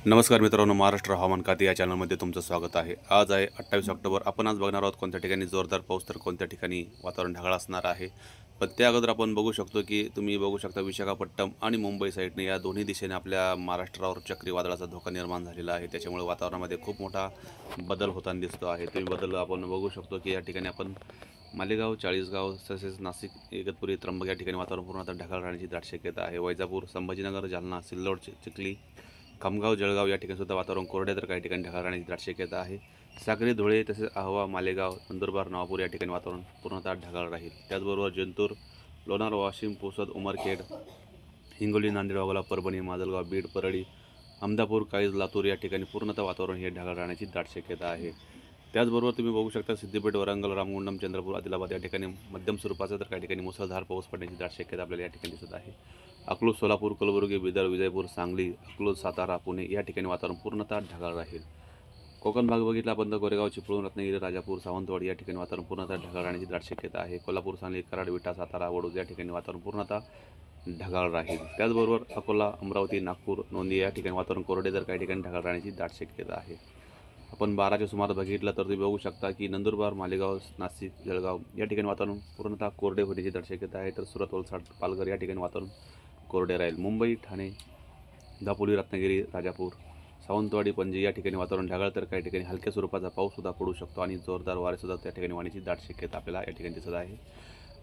नमस्कार मित्रांनो, महाराष्ट्र हवामान खाते या चॅनलमध्ये तुमचं स्वागत आहे। आज आहे 28 ऑक्टोबर। आपण आज बघणार आहोत कोणत्या ठिकाणी जोरदार पाऊस तर कोणत्या ठिकाणी वातावरण ढगाळ असणार आहे। पण त्या अगोदर आपण बघू शकतो की तुम्ही बघू शकता विशाखापट्टणम आणि मुंबई साईडने या दोन्ही दिशेने आपल्या महाराष्ट्रावर चक्रीवादळाचा धोका निर्माण झालेला आहे। त्याच्यामुळे वातावरणामध्ये खूप मोठा बदल होताना दिसतो आहे। तुम्ही बदल आपण बघू शकतो की या ठिकाणी आपण मालेगाव, चाळीसगाव तसेच नाशिक, इगतपुरी, त्र्यंबक या ठिकाणी वातावरण पूर्णतः ढगाळ राहण्याची दाट शक्यता आहे। वैजापूर, संभाजीनगर, जालना, सिल्लोड, चिखली, खामगाव, जळगाव या ठिकाणी सुद्धा वातावरण कोरडे तर काही ठिकाणी ढगाळ राहण्याची दाट शक्यता आहे। साक्री, धुळे तसेच आहवा, मालेगाव, नंदुरबार, नवापूर या ठिकाणी वातावरण पूर्णतः ढगाळ राहील। त्याचबरोबर जिंतूर, लोणार, वाशिम, पुसद, उमरखेड, हिंगोली, नांदेड, वाघोला, परभणी, माजलगाव, बीड, परळी, अहमदापूर, काळीज, लातूर या ठिकाणी पूर्णतः वातावरण हे ढगाळ राहण्याची दाट शक्यता आहे। त्याचबरोबर तुम्ही बघू शकता सिद्दीपेठ, वरंगल, रामगुंडम, चंद्रपूर, आदिलाबाद या ठिकाणी मध्यम स्वरूपाचा तर काही ठिकाणी मुसळधार पाऊस पडण्याची दाट शक्यता आपल्याला या ठिकाणी दिसत आहे। अकलूज, सोलापूर, कलबुर्गी, बिदर, विजयपूर, सांगली, अकलूज, सातारा, पुणे या ठिकाणी वातावरण पूर्णतः ढगाळ राहील। कोकण भाग बघितला आपण तर गोरेगाव, चिपळूण, रत्नागिरी, राजापूर, सावंतवाडी या ठिकाणी वातावरण पूर्णतः ढगाळ राहण्याची दाट शक्यता आहे। कोल्हापूर, सांगली, कराड, विटा, सातारा, वडोद या ठिकाणी वातावरण पूर्णतः ढगाळ राहील। त्याचबरोबर अकोला, अमरावती, नागपूर, नोंदी या ठिकाणी वातावरण कोरडे तर काही ठिकाणी ढगाळ राहण्याची दाट शक्यता आहे। आपण 12च्या सुमारास बघितलं तर तुम्ही बघू शकता की नंदुरबार, मालेगाव, नाशिक, जळगाव या ठिकाणी वातावरण पूर्णतः कोरडे होण्याची दाट शक्यता आहे। तर सुरत, वलसाड, पालघर या ठिकाणी वातावरण कोरडे राहील। मुंबई, ठाणे, दापोली, रत्नागिरी, राजापूर, सावंतवाडी, पणजी या ठिकाणी वातावरण ढगाळ तर काही ठिकाणी हलक्या स्वरूपाचा पाऊससुद्धा पडू शकतो आणि जोरदार वारेसुद्धा त्या ठिकाणी वाहण्याची दाट शक्यता आपल्याला या ठिकाणी दिसत आहे।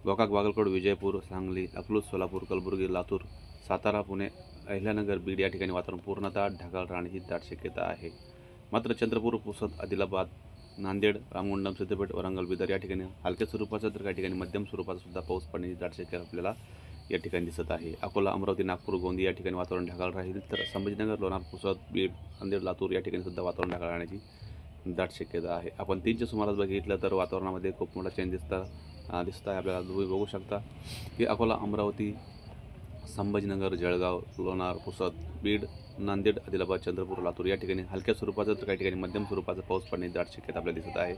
गोकाक, बागलकोट, विजयपूर, सांगली, अकलूज, सोलापूर, कलबुर्गी, लातूर, सातारा, पुणे, अहिल्यानगर, बीड या ठिकाणी वातावरण पूर्णतः ढगाळ राहण्याची दाट शक्यता आहे। मात्र चंद्रपूर, पुसद, आदिलाबाद, नांदेड, रामगुंडम, सिद्दीपेठ, वरंगल, बिदर या ठिकाणी हलक्या स्वरूपाचा तर काही ठिकाणी मध्यम स्वरूपाचा सुद्धा पाऊस पडण्याची दाट शक्यता आपल्याला या ठिकाणी दिसत आहे। अकोला, अमरावती, नागपूर, गोंदिया या ठिकाणी वातावरण ढगाळ राहील। तर संभाजीनगर, लोणार, पुसद, बीड, नांदेड, लातूर या ठिकाणी सुद्धा वातावरण ढगाळ राहण्याची दाट शक्यता आहे। आपण 3च्या सुमारास बघितलं तर वातावरणामध्ये खूप मोठा चेंज दिसत आहे आपल्याला। तुम्ही बघू शकता की अकोला, अमरावती, संभाजीनगर, जळगाव, लोणार, पुसद, बीड, नांदेड, आदिलाबाद, चंद्रपूर, लातूर या ठिकाणी हलक्या स्वरूपाचा तर काही ठिकाणी मध्यम स्वरूपाचा पाऊस पडण्याची दाट शक्यता आपल्याला दिसत आहे।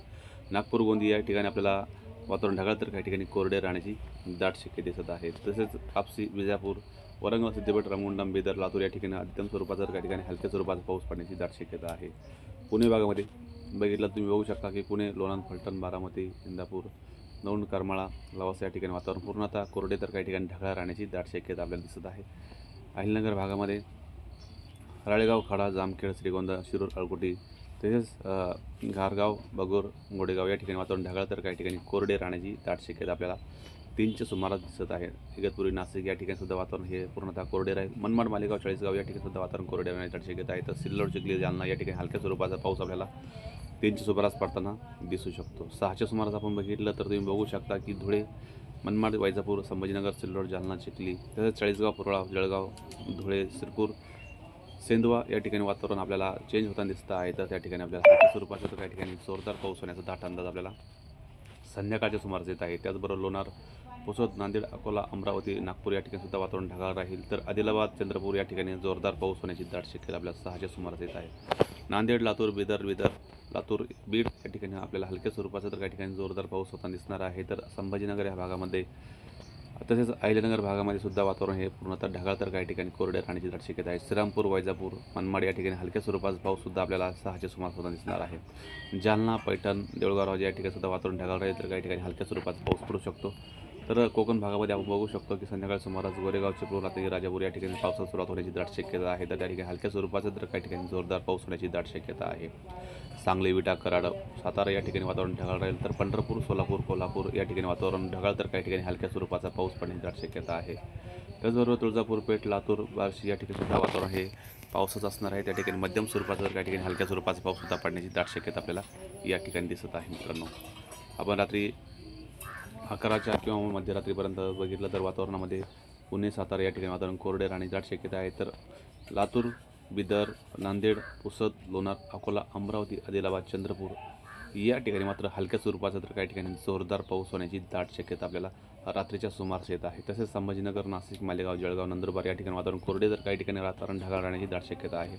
नागपूर, गोंदिया या ठिकाणी आपल्याला वातावरण ढगाळ तर काही ठिकाणी कोरडे राहण्याची दाट शक्यता दिसत आहे। तसेच कापसी, विजापूर, वरंगल, सिद्दीपेठ, रामगुंडम, बिदर, लातूर या ठिकाणी मध्यम स्वरूपाचा तर काही ठिकाणी हलक्या स्वरूपाचा पाऊस पडण्याची दाट शक्यता आहे। पुणे भागामध्ये बघितलं तुम्ही बघू शकता की पुणे, लोणंद, फलटण, बारामती, इंदापूर, दौंड, करमाळा, लवासा या ठिकाणी वातावरण पूर्णतः कोरडे तर काही ठिकाणी ढगाळ राहण्याची दाट शक्यता आपल्याला दिसत आहे। अहिल्यानगर भागामध्ये राळेगाव, खाडा, जामखेड, श्रीगोंदा, शिरूर, अळकुटी तसेच घारगाव, बगूर, गोडेगाव या ठिकाणी वातावरण ढगाळ तर काही ठिकाणी कोरडे राहण्याची दाट शक्यता आपल्याला 3च्या सुमारास दिसत आहे। इगतपुरी, नाशिक या ठिकाणी सुद्धा वातावरण हे पूर्णतः कोरडे राहील। मनमाड, मालेगाव, चाळीसगाव या ठिकाणी सुद्धा वातावरण कोरडे राहण्याची दाट शक्यता आहे। तर सिल्लोड, चिखली, जालना या ठिकाणी हलक्या स्वरूपाचा पाऊस आपल्याला 3च्या सुमारास पडताना दिसू शकतो। 6च्या सुमारास आपण बघितलं तर तुम्ही बघू शकता की धुळे, मनमाड, वैजापूर, संभाजीनगर, सिल्लोड, जालना, चिखली तसेच चाळीसगाव, पुरळा, जळगाव, धुळे, शिरपूर, सेंदवा या ठिकाणी वातावरण आपल्याला चेंज होताना दिसतं आहे। तर त्या ठिकाणी आपल्याला हलक्या स्वरूपाचा तर काही ठिकाणी जोरदार पाऊस होण्याचा दाट अंदाज आपल्याला संध्याकाळच्या सुमारास येत आहे। त्याचबरोबर लोणार, पुसद, नांदेड, अकोला, अमरावती, नागपूर या ठिकाणी सुद्धा वातावरण ढगाळ राहील। तर आदिलाबाद, चंद्रपूर या ठिकाणी जोरदार पाऊस होण्याची दाट शक्यता आपल्याला 6च्या सुमारास येत आहे। नांदेड, लातूर, बिदर, लातूर, बीड या ठिकाणी आपल्याला हलक्या स्वरूपाचा तर काही ठिकाणी जोरदार पाऊस होताना दिसणार आहे। तर संभाजीनगर या भागामध्ये तसेच अहिल्यानगर भागामध्ये सुद्धा वातावरण हे पूर्णतः ढगाळ तर काही ठिकाणी कोरडे राहण्याची दाट शक्यता आहे। श्रीरामपूर, वैजापूर, मनमाड या ठिकाणी हलक्या स्वरूपाचा पाऊससुद्धा आपल्याला 6च्या सुमारास होताना दिसणार आहे। जालना, पैठण, देऊळगाव या ठिकाणी सुद्धा वातावरण ढगाळ राहील। तर काही ठिकाणी हलक्या स्वरूपाचा पाऊस पडू शकतो। तर कोकण भागामध्ये आपण बघू शकतो की संध्याकाळ सुमारास गोरेगाव, चिपळूण, रत्नागिरी, राजापूर या ठिकाणी पावसाला सुरुवात होण्याची दाट शक्यता आहे। तर त्या ठिकाणी हलक्या स्वरूपाचा तर काही ठिकाणी जोरदार पाऊस होण्याची दाट शक्यता आहे। सांगली, विटा, कराड, सातारा या ठिकाणी वातावरण ढगाळ राहील। तर पंढरपूर, सोलापूर, कोल्हापूर या ठिकाणी वातावरण ढगाळ तर काही ठिकाणी हलक्या स्वरूपाचा पाऊस पडण्याची दाट शक्यता आहे। त्याचबरोबर तुळजापूर, पेठ, लातूर, बार्शी या ठिकाणी सुद्धा वातावरण हे पावसाचं असणार आहे। त्या ठिकाणी मध्यम स्वरूपाचा तर काही ठिकाणी हलक्या स्वरूपाचा पाऊससुद्धा पडण्याची दाट शक्यता आपल्याला या ठिकाणी दिसत आहे। मित्रांनो, आपण रात्री 11च्या किंवा मध्यरात्रीपर्यंत बघितलं तर वातावरणामध्ये पुणे, सातारा या ठिकाणी वातावरण कोरडे राहण्याची दाट शक्यता आहे। तर लातूर, बिदर, नांदेड, पुसद, लोणार, अकोला, अमरावती, आदिलाबाद, चंद्रपूर या ठिकाणी मात्र हलक्या स्वरूपाचा तर काही ठिकाणी जोरदार पाऊस होण्याची दाट शक्यता आपल्याला रात्रीच्या सुमारास येत आहे। तसेच संभाजीनगर, नाशिक, मालेगाव, जळगाव, नंदुरबार या ठिकाणी वातावरण कोरडे तर काही ठिकाणी वातावरण ढगाळ राहण्याची दाट शक्यता आहे।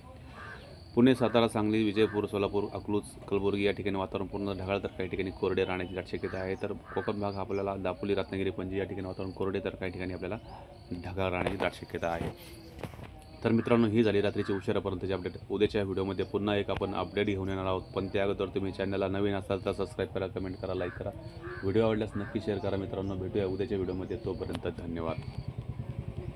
पुणे, सातारा, सांगली, विजयपूर, सोलापूर, अकलूज, कलबुर्गी या ठिकाणी वातावरण पूर्ण ढगाळ तर काही ठिकाणी कोरडे राहण्याची दाट शक्यता आहे। तर कोकण भाग आपल्याला दापोली, रत्नागिरी, पणजी या ठिकाणी वातावरण कोरडे तर काही ठिकाणी आपल्याला ढगाळ राहण्याची दाट शक्यता आहे। तर मित्रांनो, ही झाली रात्रीची उशिरापर्यंतची अपडेट. उद्याच्या व्हिडिओमध्ये पुन्हा एक आपण अपडेट घेऊन येणार आहोत. पण त्या अगोदर तुम्ही चॅनलला नवीन असाल तर सबस्क्राईब करा, कमेंट करा, लाईक करा. व्हिडिओ आवडल्यास नक्की शेअर करा मित्रांनो. भेटूया उद्याच्या व्हिडिओमध्ये. तोपर्यंत धन्यवाद.